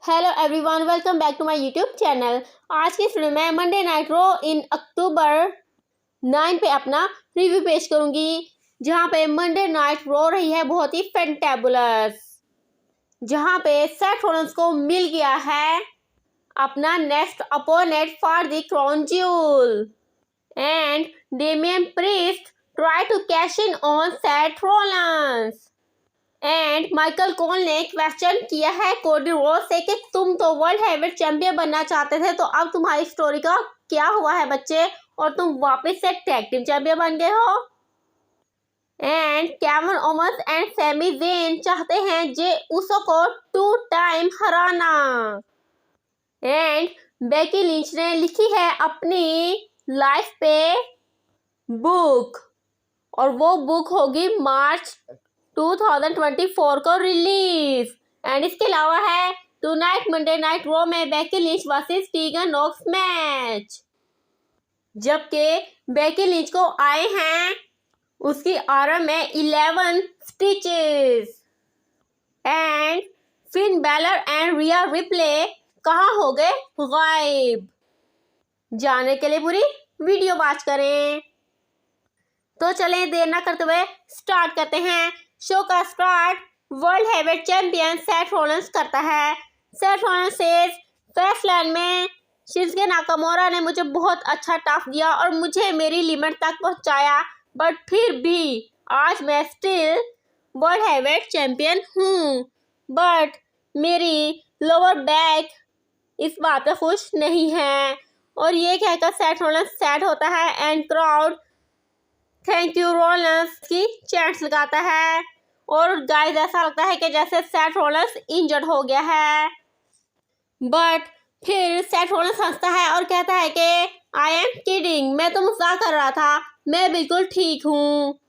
Hello everyone, welcome back to my YouTube channel. आज की video में Monday night Raw in October 9 पे अपना रिव्यू पेश करूंगी, जहां पे मंडे नाइट रॉ रही है बहुत ही फैंटेबुलस, जहां पे सेथ रॉलिंस को मिल गया है अपना next opponent for the Crown Jewel and Damian Priest try to cash in on Seth Rollins and Michael Cole ने क्वेश्चन किया है कोडी रोड से कि तुम तो वर्ल्ड हैवीवेट चैंपियन बनना चाहते थे, तो अब तुम्हारी स्टोरी का क्या हुआ है बच्चे, और तुम वापस से टैग टीम चैंपियन बन गए हो। And Kevin Owens and Sami Zayn चाहते हैं जे उसो को 2 time Hariana. And Becky Lynch ने लिखी है अपनी लाइफ पे बुक, और वो बुक होगी मार्च 2024 को रिलीज। एंड इसके अलावा है टुनाइट मंडे नाइट रॉ में Beki Lynch versus Teagan नोक्स match, जबकि बेकी लिंच को आए हैं उसकी आर्म में 11 stitches. And Finn Balor and Rhea Ripley कहाँ हो गए गायब। जानने के लिए पूरी वीडियो वॉच करें। तो चलें देर ना करते हुए स्टार्ट करते हैं। शो का start world heavyweight champion Seth Rollins करता है। सेथ रॉलिंस सेज फैसलैंड में शिंजुके नाकामोरा ने मुझे बहुत अच्छा टफ दिया और मुझे मेरी लिमिट तक पहुंचाया, बट फिर भी आज मैं स्टिल वर्ल्ड हैवीवेट चैंपियन हूँ। बट मेरी लोअर बैक इस बात पे खुश नहीं है। और ये कहकर सेथ रॉलिंस सैड होता है and crowd thank you Rollins की चैंट्स लगाता है। और गाइस ऐसा लगता है कि जैसे सेथ रॉलिंस इंजर्ड हो गया है, बट फिर सेथ रॉलिंस हंसता है और कहता है कि आई एम किडिंग, मैं तो मजाक कर रहा था, मैं बिल्कुल ठीक हूँ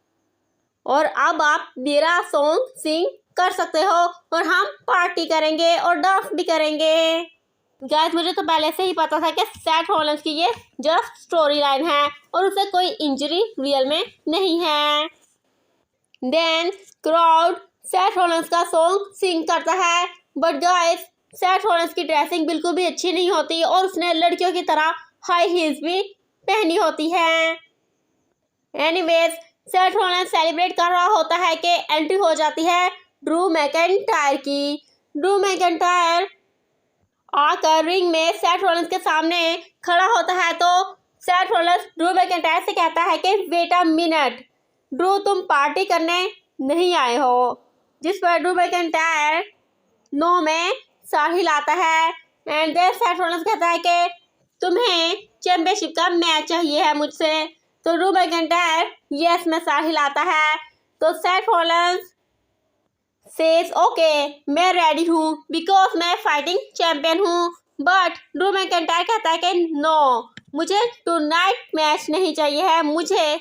और अब आप मेरा सॉन्ग सिंग कर सकते हो और हम पार्टी करेंगे और डांस भी करेंगे। गाइस मुझे तो पहले से ही पता था कि सेथ रॉलिंस की ये जस्ट स्टोरी लाइन है और उसे कोई इंजरी रियल में नहीं है। देन क्राउड सेथ रॉलिंस का सॉन्ग सिंग करता है, बट गाइस सेथ रॉलिंस की ड्रेसिंग बिल्कुल भी अच्छी नहीं होती और उसने लड़कियों की तरह हाई हील्स भी पहनी होती है। एनीवेज सेथ रॉलिंस सेलिब्रेट कर रहा होता है कि एंट्री हो जाती है ड्रू मैकिंटायर की। ड्रू मैकिंटायर आकर रिंग में सेथ रॉलिंस के सामने खड़ा होता है, तो सेथ रॉलिंस ड्रू मैकिंटायर से कहता है कि वेट अ मिनट ड्रू, तुम पार्टी करने नहीं आए हो। जिस पर ड्रू मैकिंटायर नो में सर हिलाता है एंड देन सेथ रॉलिंस कहता है कि तुम्हें चैंपियनशिप का मैच चाहिए है मुझसे, तो ड्रू मैकिंटायर यस में सर हिलाता है। तो सेथ रॉलिंस सेज ओके मैं रेडी हूँ बिकॉज मैं फाइटिंग चैंपियन हूँ, बट ड्रू मैकिंटायर कहता है कि नो, मुझे टुनाइट मैच नहीं चाहिए है, मुझे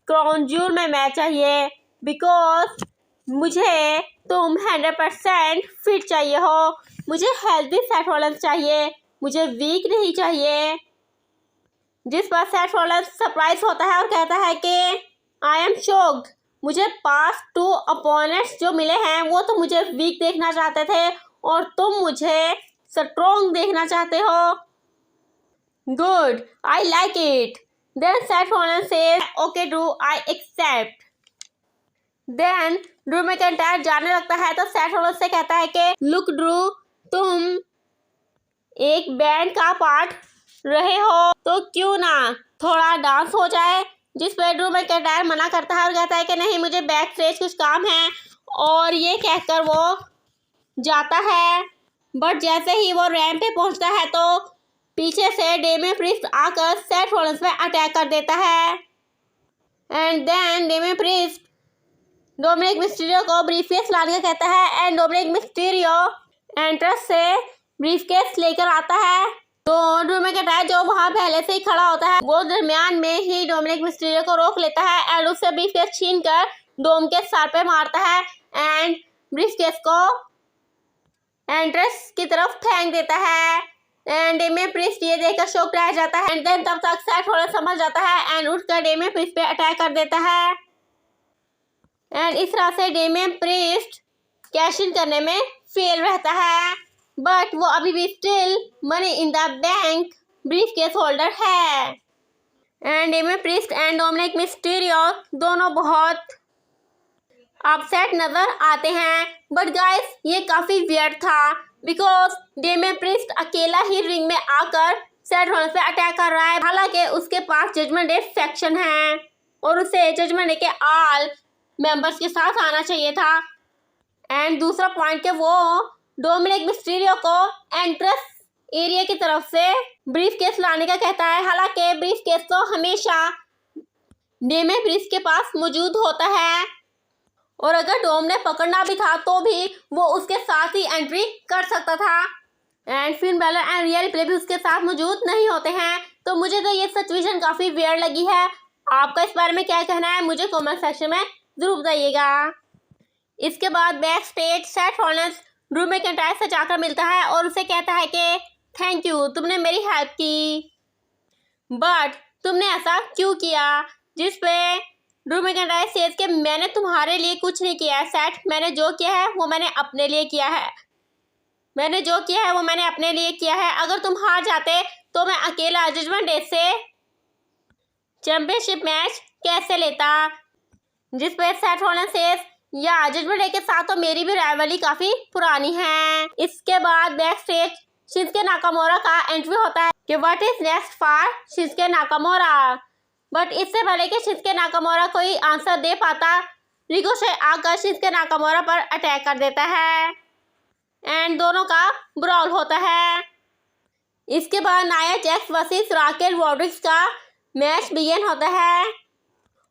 क्राउन ज्यूल में मैच चाहिए बिकॉज मुझे तुम 100% फिट चाहिए हो, मुझे हेल्दी सेथ रॉलिंस चाहिए, मुझे वीक नहीं चाहिए। जिस पर सेथ रॉलिंस सरप्राइज होता है और कहता है कि आई एम शॉक्ड, मुझे पास 2 अपोनेंट्स जो मिले हैं वो तो मुझे वीक देखना चाहते थे और तुम मुझे स्ट्रॉन्ग देखना चाहते हो। Good, I like it. Then Seth Rollins says okay Drew, I accept. Then Drew McIntyre जाने लगता है तो सेथ रॉलिंस से कहता है कि लुक ड्रू, तुम एक बैंड का पार्ट रहे हो तो क्यों ना थोड़ा डांस हो जाए। जिस पर ड्रू मैकिंटायर मना करता है और कहता है कि नहीं, मुझे बैक स्टेज कुछ काम है, और ये कहकर वो जाता है। बट जैसे ही वो रैंप पे पहुंचता है तो पीछे से डेमियन प्रीस्ट आकर सेथ रॉलिंस पे अटैक कर देता है and then Damian Priest Dominik Mysterio को ब्रीफकेस लाने का कहता है एंड डोमिनिक मिस्टीरियो एंट्रेंस से ब्रीफकेस लेकर आता है। तो ड्रू मैकिंटायर जो वहाँ पहले से ही खड़ा होता है वो दरमियान में ही डोमिनिक मिस्टीरियो को रोक लेता है एंड उससे ब्रीफकेस छीन कर डोम के सर पे मारता है एंड ब्रीफकेस को एंट्रेंस की तरफ फेंक देता है एंड डेमियन प्रीस्ट ये देखकर शॉक रह जाता है एंड देन तब तक सेथ रॉलिंस समझ जाता है एंड उठकर डेमियन प्रीस्ट पे अटैक कर देता है एंड इस तरह से डेमियन प्रीस्ट कैश इन करने में फेल रहता है। बट वो अभी भी still money in the bank briefcase holder है। And Damian Priest and Dominik Mysterio दोनों बहुत अपसेट नजर आते हैं। बट गाइस ये काफी वियर्ड था बिकॉज डेमियन प्रीस्ट अकेला ही रिंग में आकर सेथ रॉलिंस पे अटैक कर रहा है, हालांकि उसके पास जजमेंट डे फैक्शन है और उसे जजमेंट डे के ऑल मेंबर्स के साथ आना चाहिए था। एंड दूसरा पॉइंट के वो डोमिनिक मिस्टीरियो को एंट्रेंस एरिया की तरफ से ब्रीफ केस लाने का कहता है, हालांकि ब्रीफ केस तो हमेशा डेमियन प्रीस्ट के पास मौजूद होता है और अगर डोम ने पकड़ना भी था तो भी वो उसके साथ ही एंट्री कर सकता था। And Finn Balor and Rhea Ripley भी उसके साथ मौजूद नहीं होते हैं। तो मुझे तो ये सिचुएशन काफ़ी वियर्ड लगी है। आपका इस बारे में क्या कहना है मुझे कमेंट सेक्शन में ज़रूर बताइएगा। इसके बाद back stage Seth Rollins Drew McIntyre से जाकर मिलता है और उसे कहता है कि थैंक यू, तुमने मेरी हेल्प की, बट तुमने ऐसा क्यों किया? जिस पे ड्रू मैकिंटायर सेज के मैंने तुम्हारे लिए कुछ नहीं किया है सेथ, मैंने जो किया है वो मैंने अपने लिए किया है, अपने लिए किया है। अगर तुम हार जाते तो मैं अकेला जजमेंट डे से चैंपियनशिप मैच कैसे लेता? जिस पे सेथ रॉलिंस सेज या जजमेंट डे के साथ तो मेरी भी राइवलरी काफी पुरानी है। इसके बाद बैक स्टेज शिंसुके नाकामोरा का एंट्री होता है कि what is next for Shinsuke Nakamura. But इससे पहले कि शिंसुके नाकामोरा कोई आंसर दे पाता, रिकोशे आकर शिंसुके नाकामोरा पर अटैक कर देता है एंड दोनों का ब्रॉल होता है। इसके बाद Nia Jax versus Raquel Rodrigues का मैच बिगिन होता है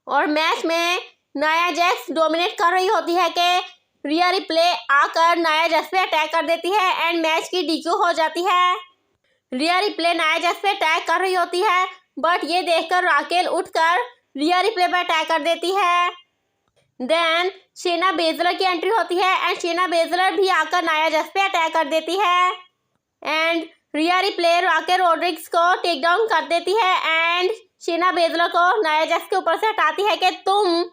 और मैच में नाया जैक्स डोमिनेट कर रही होती है कि रिया रिप्ले आकर नाया जैक्स पे अटैक कर देती है एंड मैच की डीक्यू हो जाती है। रिया रिप्ले नाया जैक्स पे अटैक कर रही होती है बट ये देखकर राकेल उठकर रिया रिप्ले पे अटैक कर देती है। देन शेना बेजलर की एंट्री होती है एंड शेना बेजलर भी आकर नाया जैक्स पे अटैक कर देती है and Rhea Ripley Raquel Rodriguez को टेक डाउन कर देती है एंड शेना बेजलर को नाया जैक्स के ऊपर से हटाती है कि तुम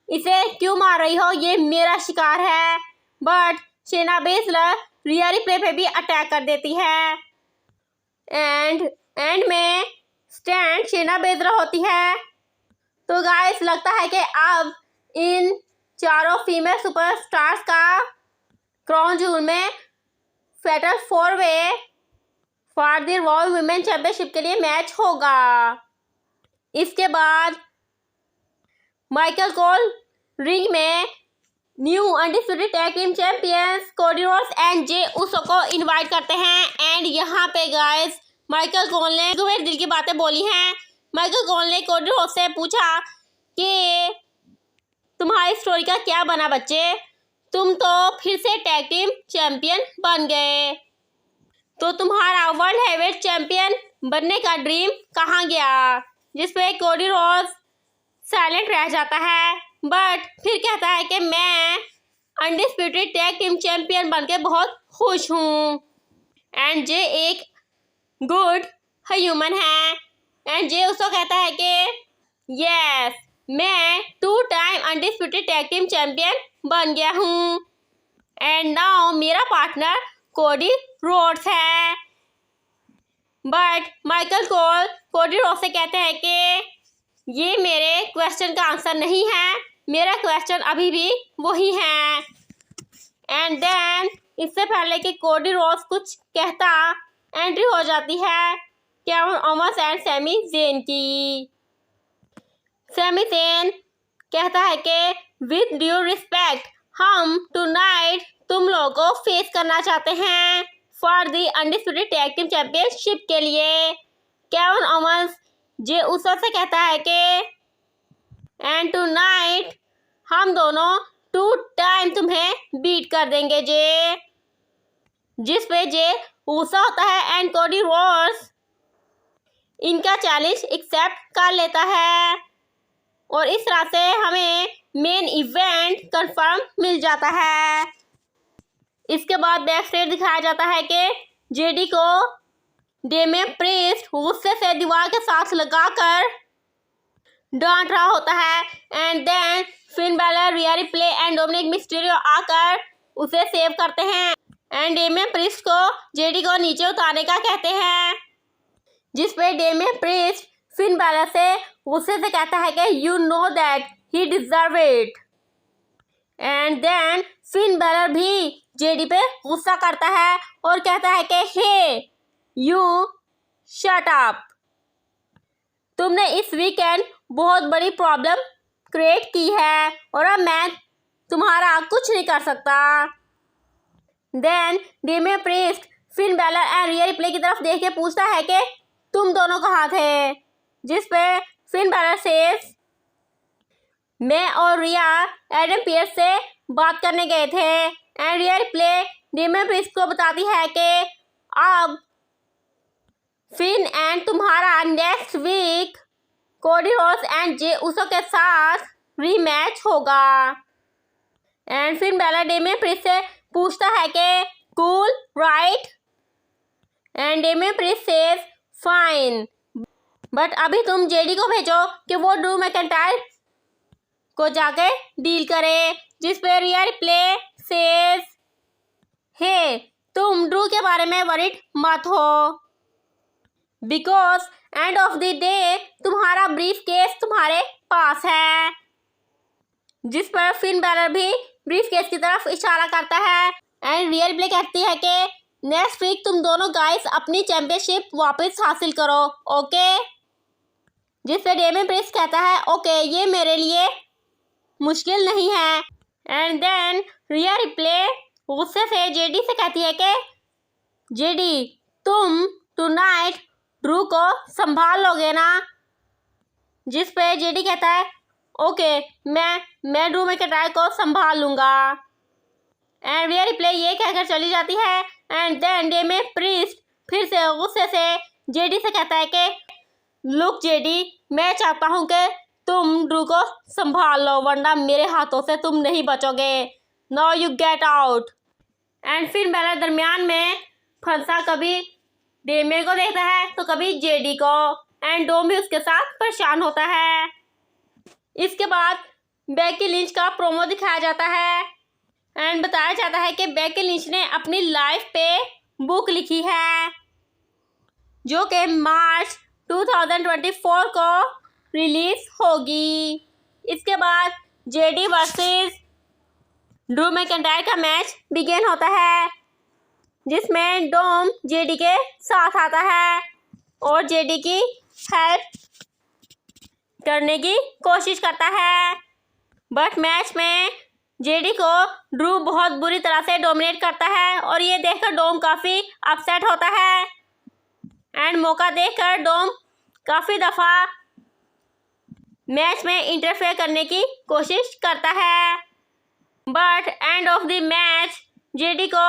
इसे क्यों मार रही हो, ये मेरा शिकार है। But Shayna Baszler Rhea Ripley पे भी अटैक कर देती है एंड एंड में स्टैंड शेना बेजलर होती है। तो गाइस लगता है कि अब इन चारों फीमेल सुपरस्टार्स का क्राउन जूल में फेटल 4-वे for the Raw women championship के लिए मैच होगा। इसके बाद माइकल कोल रिंग में new undisputed tag team champions Cody Rhodes and Jey Uso को इनवाइट करते हैं एंड यहाँ पे गाइस माइकल कोल ने मेरे दिल की बातें बोली हैं। माइकल कोल ने कोडी रोड्स से पूछा कि तुम्हारी स्टोरी का क्या बना बच्चे, तुम तो फिर से टैग टीम चैंपियन बन गए, तो तुम्हारा वर्ल्ड हेवीवेट चैंपियन बनने का ड्रीम कहाँ गया? जिसपे कोडी रोड्स साइलेंट रह जाता है बट फिर कहता है कि मैं अनडिस्प्यूटेड टैग टीम चैंपियन बनके बहुत खुश हूँ एंड जे एक गुड ह्यूमन है एंड जे उसको कहता है कि यस मैं 2 time undisputed tag team champion बन गया हूँ एंड नाउ मेरा पार्टनर कोडी रोड्स है। But Michael Cole Cody Rhodes से कहते हैं कि ये मेरे क्वेश्चन का आंसर नहीं है, मेरा क्वेश्चन अभी भी वही है। एंड देन इससे पहले कि कोडी रोड्स कुछ कहता एंट्री हो जाती है Kevin Owens and Sami Zayn की। सैमी ज़ेन कहता है कि विद ड्यू रिस्पेक्ट हम टुनाइट तुम लोगों को फेस करना चाहते हैं for the undisputed tag team championship के लिए। केविन ओमस जे उससे कहता है कि एंड टुनाइट हम दोनों 2 टाइम तुम्हें बीट कर देंगे जे। जिस पे जे ऊसा होता है एंड कोडी रोड्स इनका चैलेंज एक्सेप्ट कर लेता है और इस तरह से हमें मेन इवेंट कंफर्म मिल जाता है। इसके बाद बैक स्टेज दिखाया जाता है कि जेडी को डेमियन प्रीस्ट गुस्से से दीवार के साथ लगाकर डांट रहा होता है and then Finn Balor Rhea Ripley and Dominik Mysterio आकर उसे सेव करते हैं एंड डेमियन प्रिस्ट को जेडी को नीचे उतारने का कहते हैं, जिस पे डेमियन प्रिस्ट फिन बैलर से गुस्से से कहता है कि you know that he deserve it. And then Finn Balor भी जेडी पे गुस्सा करता है और कहता है कि हे यू शट अप, तुमने इस वीकेंड बहुत बड़ी प्रॉब्लम क्रिएट की है और अब मैं तुम्हारा कुछ नहीं कर सकता। Then Damian Priest Finn Balor and Rhea Ripley की तरफ देख के पूछता है कि तुम दोनों कहाँ थे, जिस पे फिन बैलर सेज मैं और रिया एडम पियर्स से बात करने गए थे। And Rhea Ripley Damian Priest को बताती है कि अब फिन एंड तुम्हारा next week Cody Rhodes and Jey Uso के साथ रीमैच होगा। And Finn Balor Damian Priest से पूछता है कि cool right, and Damian Priest says fine, but अभी तुम जेडी को भेजो कि वो ड्रू मैकइंटायर को जाके डील करे, जिस पे रिया रिप्ले सेज हे तुम ड्रू के बारे में वरीड मत हो, because and of the day तुम्हारा ब्रीफ केस तुम्हारे पास है, जिस पर फिन बैलर भी ब्रीफ केस की तरफ इशारा करता है। एंड रिया रिप्ले कहती है कि नेक्स्ट वीक तुम दोनों गाइस अपनी चैंपियनशिप वापस हासिल करो, ओके, जिस पे डेमियन प्रिस्ट कहता है ओके ये मेरे लिए मुश्किल नहीं है। एंड देन रिया रिप्ले गुस्से से जेडी से कहती है कि जेडी तुम टुनाइट ड्रू को संभाल लोगे ना, जिस पे जेडी कहता है ओके मैं ड्रू मैकइंटायर को संभाल लूँगा। एंड रिया रिप्ले ये कहकर चली जाती है। एंड देन डेमियन प्रिस्ट फिर से गुस्से से जेडी से कहता है कि लुक जेडी मैं चाहता हूँ कि तुम ड्रू को संभाल लो वरना मेरे हाथों से तुम नहीं बचोगे, now you get out. And Finn Balor दरमियान में फंसा कभी डेमियन को देखता है तो कभी जेडी को, एंड डोम भी उसके साथ परेशान होता है। इसके बाद बेकी लिंच का प्रोमो दिखाया जाता है एंड बताया जाता है कि बेकी लिंच ने अपनी लाइफ पे बुक लिखी है जो कि मार्च 2024 को रिलीज होगी। इसके बाद जेडी वर्सेस ड्रू मैकइंटायर का मैच बिगिन होता है, जिसमें डोम जेडी के साथ आता है और जेडी की हेल्प करने की कोशिश करता है, बट मैच में जेडी को ड्रू बहुत बुरी तरह से डोमिनेट करता है और ये देखकर डोम काफ़ी अपसेट होता है। एंड मौका देखकर डोम काफ़ी दफ़ा मैच में इंटरफेयर करने की कोशिश करता है, but end of the match JD को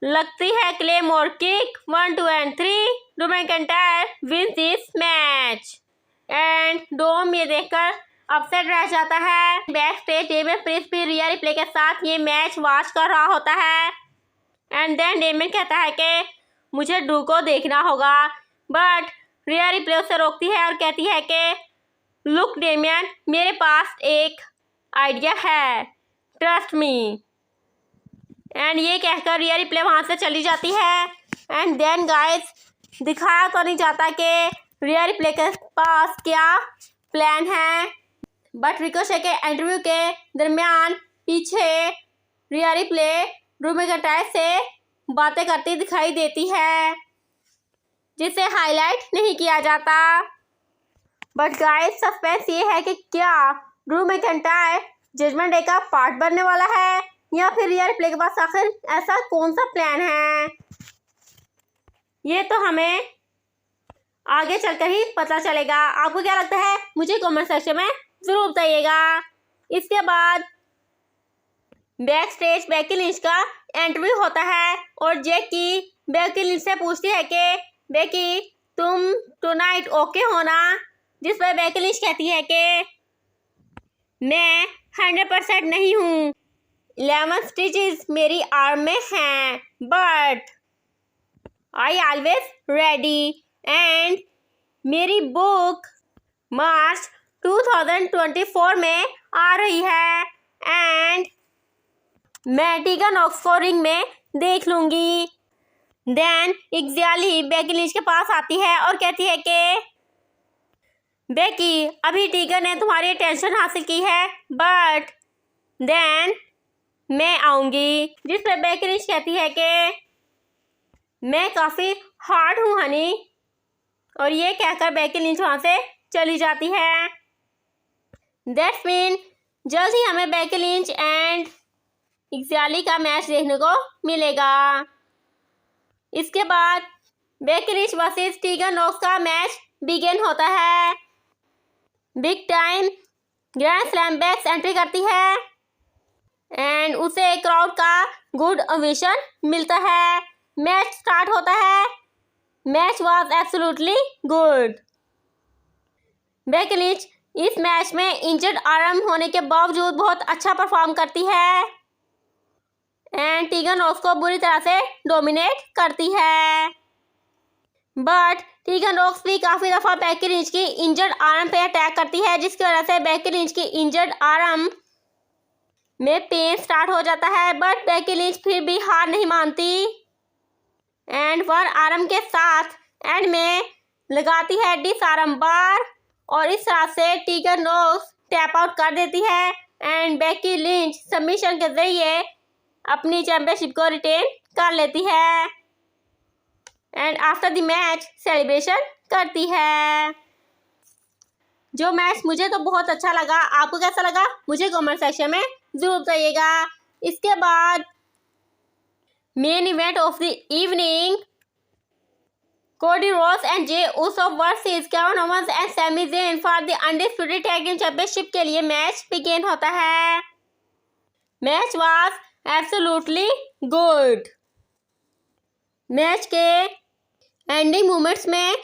लगती है Claymore kick 1 2 and 3, Drew McIntyre wins this match. And Dom ये देखकर अपसेट रह जाता है। बैक स्टेज डेमियन प्रिस्ट भी रिया रिप्ले के साथ ये मैच वॉच कर रहा होता है। एंड देन डेमियन कहता है कि मुझे ड्रू को देखना होगा, बट रिया रिप्ले उसे रोकती है और कहती है कि लुक डेमियन मेरे पास एक आइडिया है, ट्रस्ट मी। एंड ये कहकर रिया रिप्ले वहाँ से चली जाती है। एंड देन गाइस दिखाया तो नहीं जाता कि रिया रिप्ले के पास क्या प्लान है, बट रिकोशे के इंटरव्यू के दरमियान पीछे रिया रिप्ले ड्रू मैकइंटायर से बातें करती दिखाई देती है, जिसे हाईलाइट नहीं किया जाता। बट गाइस सस्पेंस ये है कि क्या ड्रू मैकइंटायर जजमेंट डे का पार्ट बनने वाला है या फिर रिया रिप्ले के पास आखिर ऐसा कौन सा प्लान है, ये तो हमें आगे चलकर ही पता चलेगा। आपको क्या लगता है मुझे कमेंट सेक्शन में ज़रूर बताइएगा। इसके बाद बैक स्टेज बेकी लिंच का इंटरव्यू होता है और जैकी बेकी लिंच से पूछती है कि बेकी तुम टुनाइट ओके हो ना, जिस पर बेकी लिंच कहती है कि मैं 100% नहीं हूँ, 11 स्टिचेस मेरी आर्म में हैं, but I always ready. And मेरी बुक मार्च 2024 में आ रही है एंड मैं टीगन नॉक्स को रिंग में देख लूँगी। देन एक्जेली बेकी लिंच के पास आती है और कहती है कि बेकी, अभी टीगर ने तुम्हारी अटेंशन हासिल की है, बट देन मैं आऊँगी। जिस पर बेकी लिंच कहती है कि मैं काफ़ी हार्ड हूँ हनी, और ये कहकर बेकी लिंच वहाँ से चली जाती है। दैट्स मीन जल्द ही हमें बेकी लिंच एंड एक्जेली का मैच देखने को मिलेगा। इसके बाद Becky Lynch versus Tegan Nox का मैच बिगिन होता है। Big time grand slam Becks entry करती है एंड उसे क्राउड का गुड ओवेशन मिलता है। मैच स्टार्ट होता है। Match was absolutely good. Becky Lynch इस मैच में इंजर्ड आर्म होने के बावजूद बहुत अच्छा परफॉर्म करती है एंड टीगर नोक्स को बुरी तरह से डोमिनेट करती है। बट टीगर नोक्स भी काफ़ी दफ़ा बेकी लिंच की इंजर्ड आर्म पे अटैक करती है, जिसकी वजह से बेकी लिंच की इंजर्ड आर्म में पेन स्टार्ट हो जाता है। बट बेकी लिंच फिर भी हार नहीं मानती एंड वन आर्म के साथ एंड में लगाती है डिसआर्म बार और इस तरह से टीगर नोक्स टैप आउट कर देती है एंड बेकी लिंच सबमिशन के जरिए अपनी चैंपियनशिप को रिटेन कर लेती है and after the match celebration करती है। जो मैच मुझे तो बहुत अच्छा लगा, आपको कैसा लगा मुझे कमेंट सेक्शन में ज़रूर बताइएगा। इसके बाद main event of the evening, Cody Rhodes and Jey Uso versus Kevin Owens and Sami Zayn for the undisputed tag team championship के लिए मैच बिगिन होता है। Match was absolutely good. Match के एंडिंग मोमेंट्स में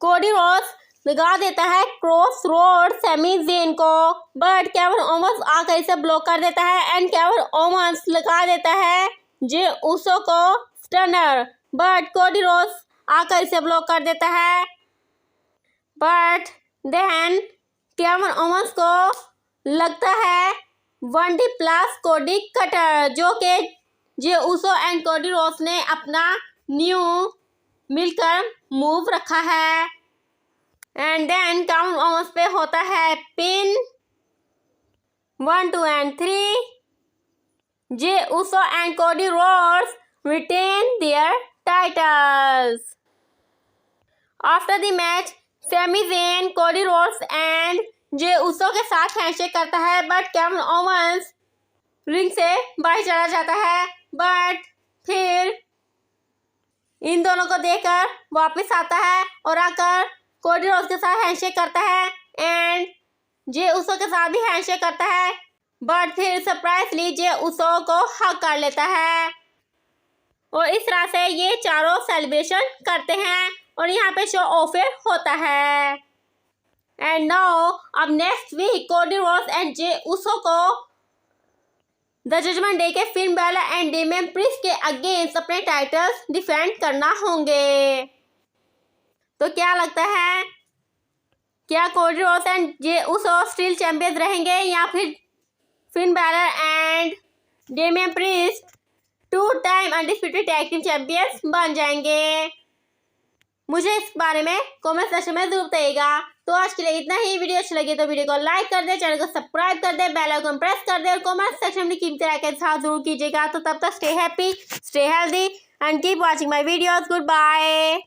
Cody Rhodes लगा देता है Cross Rhodes Sami Zayn को, बट केविन ओवेंस आकर इसे ब्लॉक कर देता है एंड केविन ओवेंस लगा देता है जे उसो को स्टनर, बट कोडी रोड्स आकर इसे ब्लॉक कर देता है। बट देन केविन ओवेंस को लगता है 1D प्लस कोडी कटर, जो कि जे उसो एंड कोडी रोड्स ने अपना न्यू मिलकर मूव रखा है एंड देन केविन ओवेंस पे होता है pin 1, 2 and 3। Jey Uso and Cody Rhodes retain their titles. After the match, Sami Zayn Cody Rhodes and Jey Uso के साथ हैंडशेक करता है, बट केविन ओवेंस रिंग से बाहर चला जाता है। बट फिर इन दोनों को देखकर वापस आता है और आकर कोडी रोड्स के साथ हैंडशेक करता है एंड जे उसो के साथ भी हैंडशेक करता है, बट फिर सरप्राइजली जे उसो को हग कर लेता है और इस तरह से ये चारों सेलिब्रेशन करते हैं और यहाँ पे शो ऑफ होता है। एंड नाउ अब next week Cody Rhodes and Jey Uso को द जजमेंट डे के Finn Balor and Damian Priest के अगेंस्ट अपने टाइटल्स डिफेंड करना होंगे। तो क्या लगता है, क्या Cody Rhodes and Jey Uso still champions रहेंगे या फिर Finn Balor and Damian Priest 2 time undisputed tag team champions बन जाएंगे? मुझे इस बारे में कमेंट सेक्शन में जरूर बताइएगा। तो आज के लिए इतना ही। वीडियो अच्छी लगी तो वीडियो को लाइक कर दे, चैनल को सब्सक्राइब कर दे, बेल आइकन प्रेस कर दे और कमेंट सेक्शन में कीमती राय के साथ जरूर कीजिएगा। तो तब तक stay happy, stay healthy and keep watching my videos. Good bye.